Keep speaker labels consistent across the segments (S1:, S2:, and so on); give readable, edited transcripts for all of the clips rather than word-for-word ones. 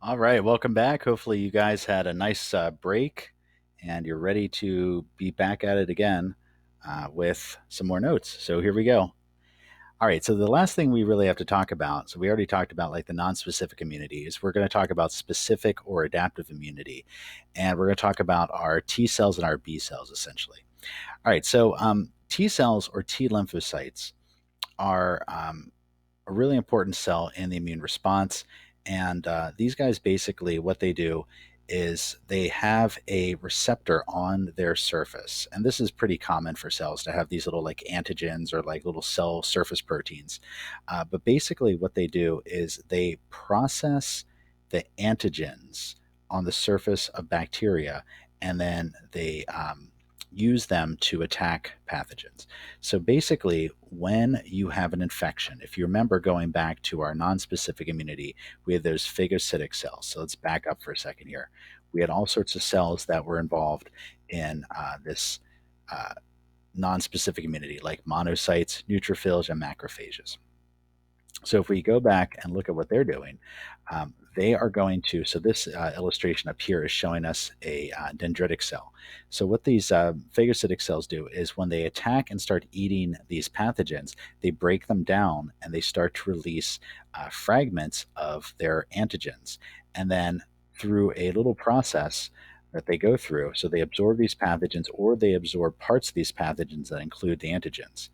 S1: All right, welcome back. Hopefully, you guys had a nice break and you're ready to be back at it again with some more notes. So, here we go. All right, so the last thing we really have to talk about, so we already talked about like the non-specific immunities. We're going to talk about specific or adaptive immunity, and we're going to talk about our T cells and our B cells essentially. All right, so T cells or T lymphocytes are a really important cell in the immune response. And these guys basically, what they do is they have a receptor on their surface. And this is pretty common for cells to have these little like antigens or like little cell surface proteins. But basically, what they do is they process the antigens on the surface of bacteria and then they use them to attack pathogens. So basically, when you have an infection, if you remember going back to our nonspecific immunity, we had those phagocytic cells. So let's back up for a second here. We had all sorts of cells that were involved in this uh, nonspecific immunity, like monocytes, neutrophils, and macrophages. So if we go back and look at what they're doing, they are going to. So this illustration up here is showing us a dendritic cell. So what these phagocytic cells do is when they attack and start eating these pathogens, they break them down and they start to release fragments of their antigens, and then through a little process that they go through, so they absorb these pathogens or they absorb parts of these pathogens that include the antigens.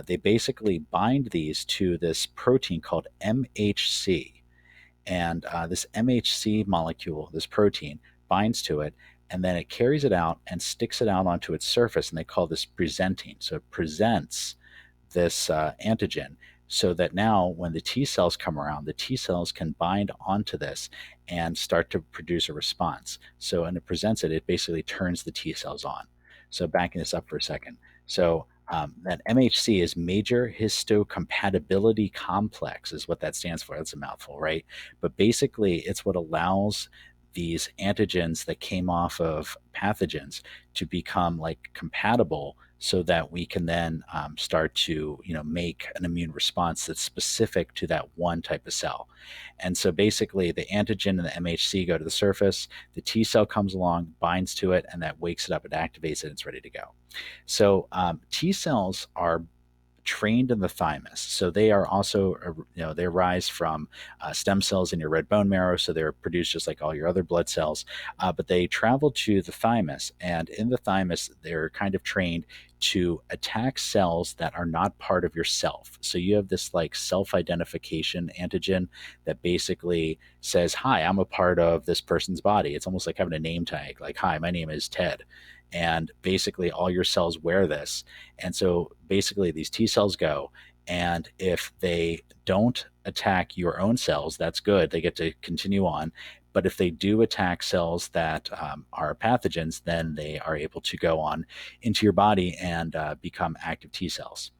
S1: They basically bind these to this protein called MHC. And this MHC molecule, this protein, binds to it, and then it carries it out and sticks it out onto its surface. And they call this presenting. So it presents this antigen so that now when the T cells come around, the T cells can bind onto this and start to produce a response. So, and it presents it, it basically turns the T cells on. So, backing this up for a second. So, that MHC is major histocompatibility complex, is what that stands for. That's a mouthful, right? But basically, it's what allows these antigens that came off of pathogens to become like compatible so that we can then start to make an immune response that's specific to that one type of cell. And so basically the antigen and the MHC go to the surface, the T cell comes along, binds to it, and that wakes it up, it activates it, and it's ready to go. So T cells are trained in the thymus. So they are also, they arise from stem cells in your red bone marrow. So they're produced just like all your other blood cells, but they travel to the thymus. And in the thymus, they're kind of trained to attack cells that are not part of yourself. So you have this like self identification antigen that basically says, hi, I'm a part of this person's body. It's almost like having a name tag, like, hi, my name is Ted. And basically, all your cells wear this. And so basically, these T cells go. And if they don't attack your own cells, that's good. They get to continue on. But if they do attack cells that are pathogens, then they are able to go on into your body and become active T cells.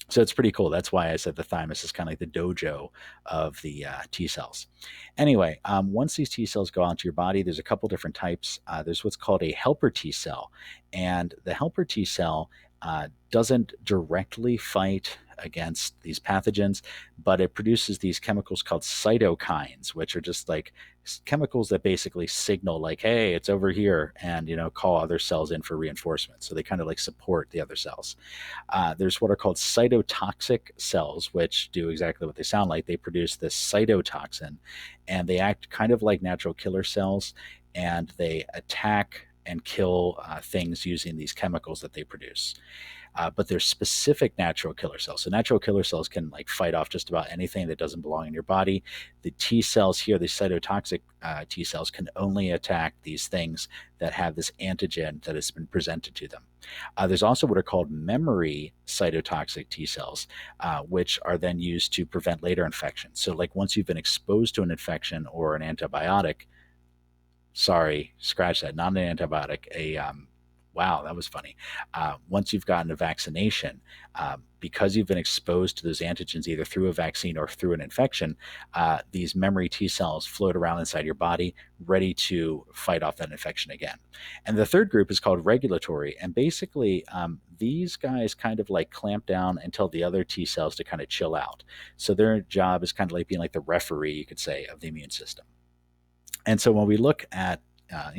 S1: So it's pretty cool. That's why I said the thymus is kind of like the dojo of the T cells. Anyway, once these T cells go out to your body, there's a couple different types. There's what's called a helper T cell, and the helper T cell doesn't directly fight against these pathogens, but it produces these chemicals called cytokines, which are just like chemicals that basically signal like, hey, it's over here, and call other cells in for reinforcement. So they kind of like support the other cells. There's what are called cytotoxic cells, which do exactly what they sound like. They produce this cytotoxin, and they act kind of like natural killer cells, and they attack and kill things using these chemicals that they produce. But there's specific natural killer cells. So natural killer cells can like fight off just about anything that doesn't belong in your body. The T cells here, the cytotoxic T cells, can only attack these things that have this antigen that has been presented to them. There's also what are called memory cytotoxic T cells, which are then used to prevent later infections. So like once you've been exposed to an infection or an antibiotic, sorry, scratch that, not an antibiotic, wow, that was funny. Once you've gotten a vaccination, because you've been exposed to those antigens either through a vaccine or through an infection, these memory T cells float around inside your body, ready to fight off that infection again. And the third group is called regulatory. And basically, these guys kind of like clamp down and tell the other T cells to kind of chill out. So their job is kind of like being like the referee, you could say, of the immune system. And so when we look at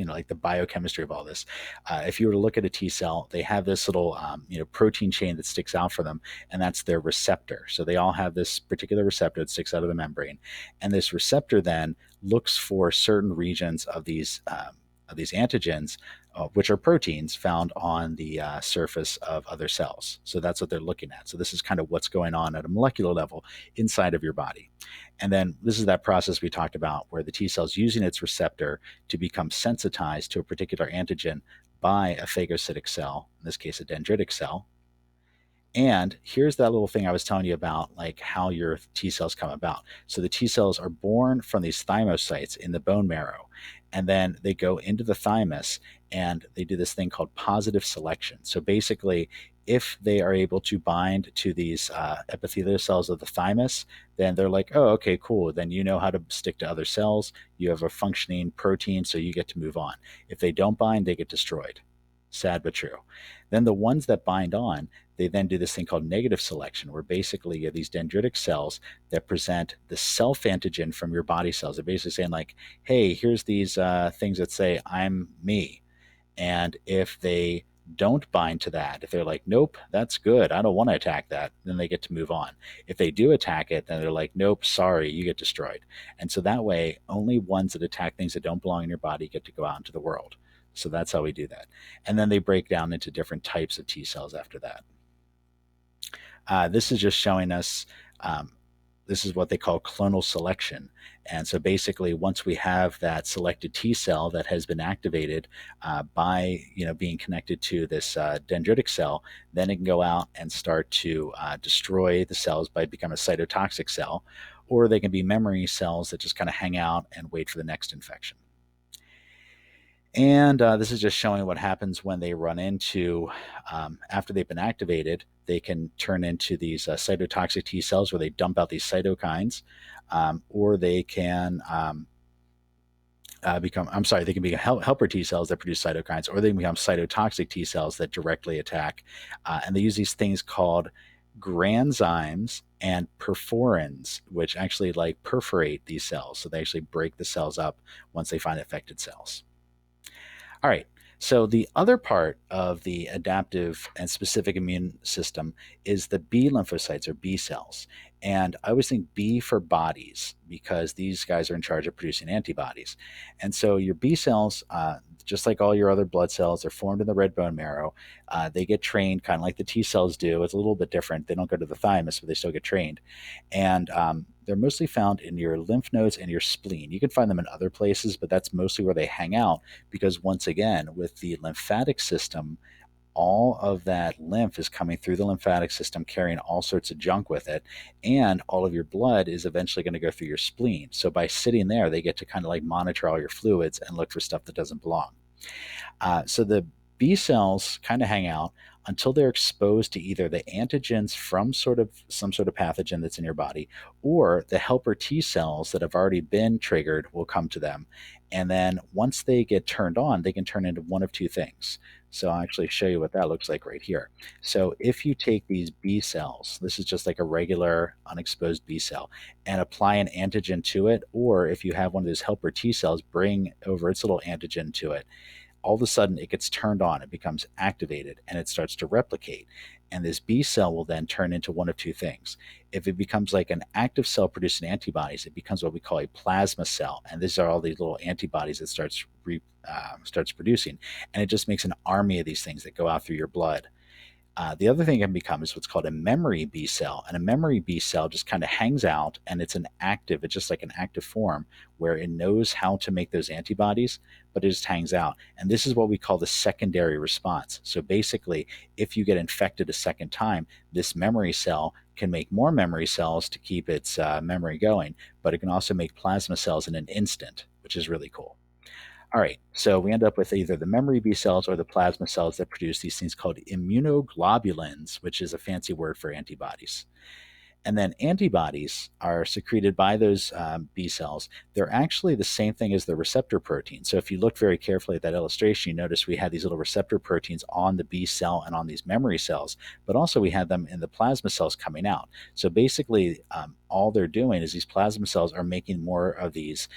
S1: like the biochemistry of all this, if you were to look at a T cell, they have this little protein chain that sticks out for them, and that's their receptor. So they all have this particular receptor that sticks out of the membrane, and this receptor then looks for certain regions of these antigens, which are proteins found on the surface of other cells. So that's what they're looking at. So this is kind of what's going on at a molecular level inside of your body. And then this is that process we talked about where the T cell is using its receptor to become sensitized to a particular antigen by a phagocytic cell, in this case, a dendritic cell. And here's that little thing I was telling you about, like how your T cells come about. So the T cells are born from these thymocytes in the bone marrow, and then they go into the thymus and they do this thing called positive selection. So basically, if they are able to bind to these epithelial cells of the thymus, then they're like, oh, okay, cool. Then you know how to stick to other cells. You have a functioning protein, so you get to move on. If they don't bind, they get destroyed. Sad but true. Then the ones that bind on, they then do this thing called negative selection, where basically you have these dendritic cells that present the self antigen from your body cells. They're basically saying, like, hey, here's these things that say, I'm me. And if they don't bind to that, if they're like, nope, that's good, I don't want to attack that, then they get to move on. If they do attack it, then they're like, nope, sorry, you get destroyed. And so that way, only ones that attack things that don't belong in your body get to go out into the world. So that's how we do that. And then they break down into different types of T cells after that. This is just showing us, this is what they call clonal selection. And so basically, once we have that selected T cell that has been activated by being connected to this dendritic cell, then it can go out and start to destroy the cells by becoming a cytotoxic cell, or they can be memory cells that just kind of hang out and wait for the next infection. And this is just showing what happens when they run into, after they've been activated, they can turn into these cytotoxic T cells where they dump out these cytokines, or they can they can be helper T cells that produce cytokines, or they can become cytotoxic T cells that directly attack. And they use these things called granzymes and perforins, which actually like perforate these cells. So they actually break the cells up once they find affected cells. All right. So the other part of the adaptive and specific immune system is the B lymphocytes or B cells. And I always think B for bodies because these guys are in charge of producing antibodies. And so your B cells, just like all your other blood cells, are formed in the red bone marrow. They get trained kind of like the T cells do. It's a little bit different. They don't go to the thymus, but they still get trained. And they're mostly found in your lymph nodes and your spleen. You can find them in other places, but that's mostly where they hang out because, once again, with the lymphatic system, all of that lymph is coming through the lymphatic system, carrying all sorts of junk with it, and all of your blood is eventually going to go through your spleen. So by sitting there, they get to kind of like monitor all your fluids and look for stuff that doesn't belong. So the B cells kind of hang out until they're exposed to either the antigens from some sort of pathogen that's in your body, or the helper T cells that have already been triggered will come to them. And then once they get turned on, they can turn into one of two things. So I'll actually show you what that looks like right here. So if you take these B cells, this is just like a regular unexposed B cell, and apply an antigen to it, or if you have one of those helper T cells, bring over its little antigen to it, all of a sudden it gets turned on, it becomes activated, and it starts to replicate. And this B cell will then turn into one of two things. If it becomes like an active cell producing antibodies, it becomes what we call a plasma cell. And these are all these little antibodies that starts producing. And it just makes an army of these things that go out through your blood. The other thing it can become is what's called a memory B cell. And a memory B cell just kind of hangs out, and it's just like an active form where it knows how to make those antibodies, but it just hangs out. And this is what we call the secondary response. So basically, if you get infected a second time, this memory cell can make more memory cells to keep its memory going, but it can also make plasma cells in an instant, which is really cool. All right, so we end up with either the memory B cells or the plasma cells that produce these things called immunoglobulins, which is a fancy word for antibodies. And then antibodies are secreted by those B cells. They're actually the same thing as the receptor protein. So if you look very carefully at that illustration, you notice we had these little receptor proteins on the B cell and on these memory cells, but also we had them in the plasma cells coming out. So basically, all they're doing is these plasma cells are making more of these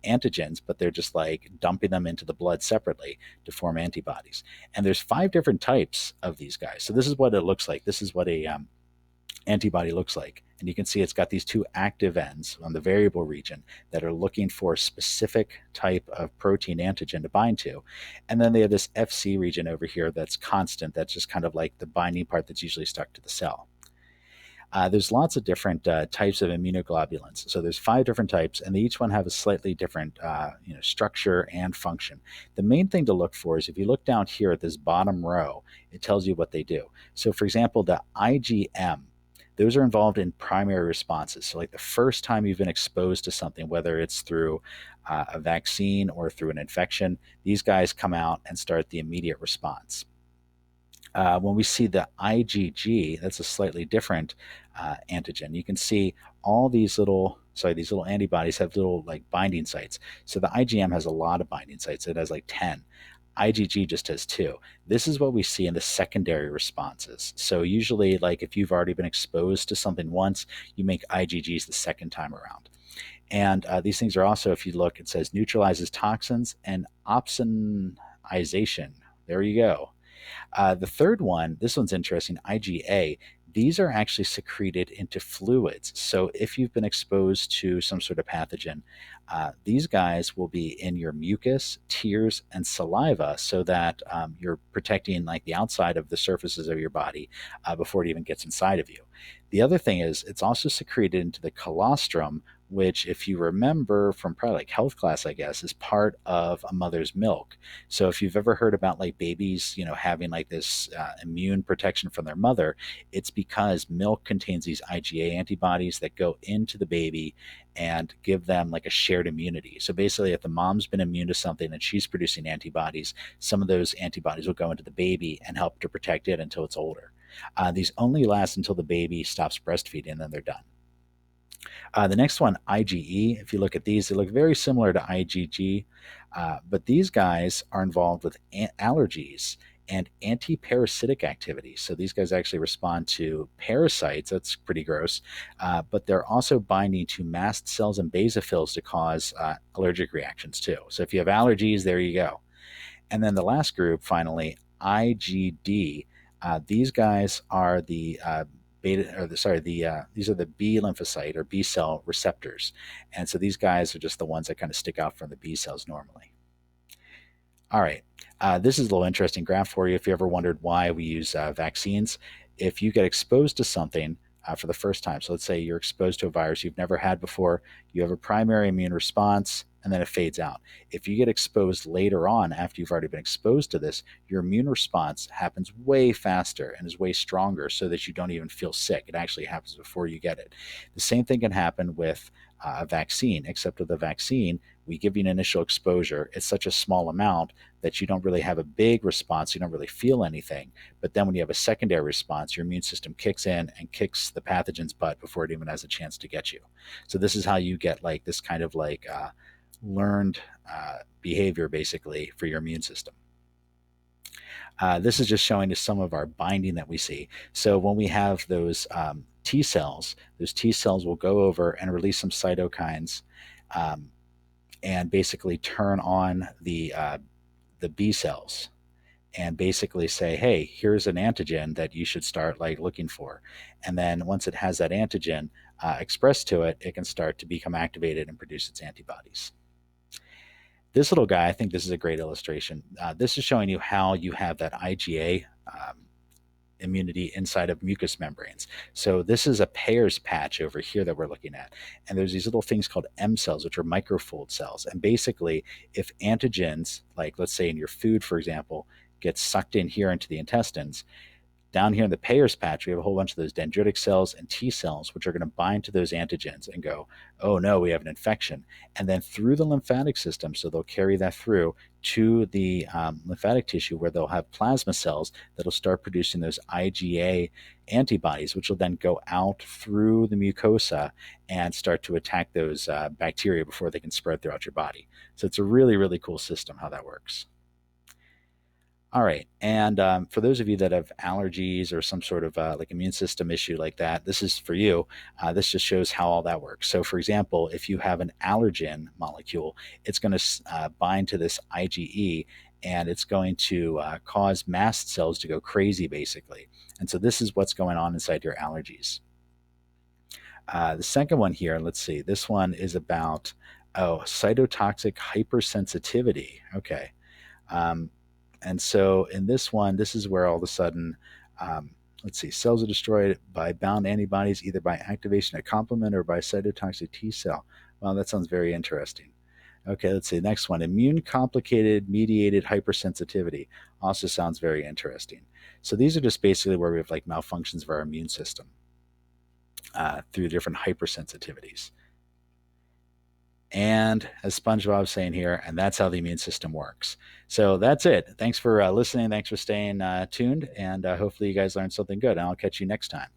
S1: antigens, but they're just like dumping them into the blood separately to form antibodies. And there's 5 different types of these guys. So this is what it looks like. This is what a antibody looks like. And you can see it's got these 2 active ends on the variable region that are looking for a specific type of protein antigen to bind to. And then they have this FC region over here that's constant, that's just kind of like the binding part that's usually stuck to the cell. There's lots of different types of immunoglobulins. So there's 5 different types, and they each one have a slightly different structure and function. The main thing to look for is if you look down here at this bottom row, it tells you what they do. So for example, the IgM, those are involved in primary responses. So like the first time you've been exposed to something, whether it's through a vaccine or through an infection, these guys come out and start the immediate response. When we see the IgG, that's a slightly different antigen. You can see all these little antibodies have little like binding sites. So the IgM has a lot of binding sites. It has like 10. IgG just has 2. This is what we see in the secondary responses. So usually, like if you've already been exposed to something once, you make IgGs the second time around. And these things are also, if you look, it says neutralizes toxins and opsonization. There you go. The third one, this one's interesting, IgA. These are actually secreted into fluids. So if you've been exposed to some sort of pathogen, these guys will be in your mucus, tears, and saliva, so that you're protecting like the outside of the surfaces of your body before it even gets inside of you. The other thing is it's also secreted into the colostrum, which, if you remember from probably like health class, I guess, is part of a mother's milk. So if you've ever heard about like babies, having like this immune protection from their mother, it's because milk contains these IgA antibodies that go into the baby and give them like a shared immunity. So basically, if the mom's been immune to something and she's producing antibodies, some of those antibodies will go into the baby and help to protect it until it's older. These only last until the baby stops breastfeeding, and then they're done. The next one, IgE, if you look at these, they look very similar to IgG, but these guys are involved with allergies and anti-parasitic activity. So these guys actually respond to parasites. That's pretty gross. But they're also binding to mast cells and basophils to cause allergic reactions too. So if you have allergies, there you go. And then the last group, finally, IgD. These guys are the these are the B lymphocyte or B cell receptors. And so these guys are just the ones that kind of stick out from the B cells normally. All right. This is a little interesting graph for you if you ever wondered why we use vaccines. If you get exposed to something for the first time, so let's say you're exposed to a virus you've never had before, you have a primary immune response, and then it fades out. If you get exposed later on after you've already been exposed to this, your immune response happens way faster and is way stronger so that you don't even feel sick. It actually happens before you get it. The same thing can happen with a vaccine, except with a vaccine, we give you an initial exposure. It's such a small amount that you don't really have a big response. You don't really feel anything. But then when you have a secondary response, your immune system kicks in and kicks the pathogen's butt before it even has a chance to get you. So this is how you get like this kind of like learned behavior basically for your immune system. This is just showing us some of our binding that we see. So when we have those T cells, those T cells will go over and release some cytokines and basically turn on the B cells and basically say, hey, here's an antigen that you should start like looking for. And then once it has that antigen expressed to it, it can start to become activated and produce its antibodies. This little guy, I think this is a great illustration. This is showing you how you have that IgA immunity inside of mucous membranes. So this is a Peyer's patch over here that we're looking at. And there's these little things called M cells, which are microfold cells. And basically, if antigens, like let's say in your food, for example, get sucked in here into the intestines, Down here in the Payer's patch, we have a whole bunch of those dendritic cells and T cells, which are going to bind to those antigens and go, oh no, we have an infection. And then through the lymphatic system, so they'll carry that through to the lymphatic tissue where they'll have plasma cells that'll start producing those IgA antibodies, which will then go out through the mucosa and start to attack those bacteria before they can spread throughout your body. So it's a really, really cool system how that works. All right. And for those of you that have allergies or some sort of like immune system issue like that, this is for you. This just shows how all that works. So, for example, if you have an allergen molecule, it's going to bind to this IgE and it's going to cause mast cells to go crazy, basically. And so, this is what's going on inside your allergies. The second one here, let's see, this one is about, oh, cytotoxic hypersensitivity. Okay. Um, and so in this one, this is where all of a sudden, let's see, cells are destroyed by bound antibodies, either by activation of complement or by cytotoxic T cell. Well, that sounds very interesting. Okay, let's see. Next one, immune complicated mediated hypersensitivity. Also sounds very interesting. So these are just basically where we have like malfunctions of our immune system through different hypersensitivities. And as SpongeBob's saying here, and that's how the immune system works. So that's it. Thanks for listening. Thanks for staying tuned. And hopefully you guys learned something good. And I'll catch you next time.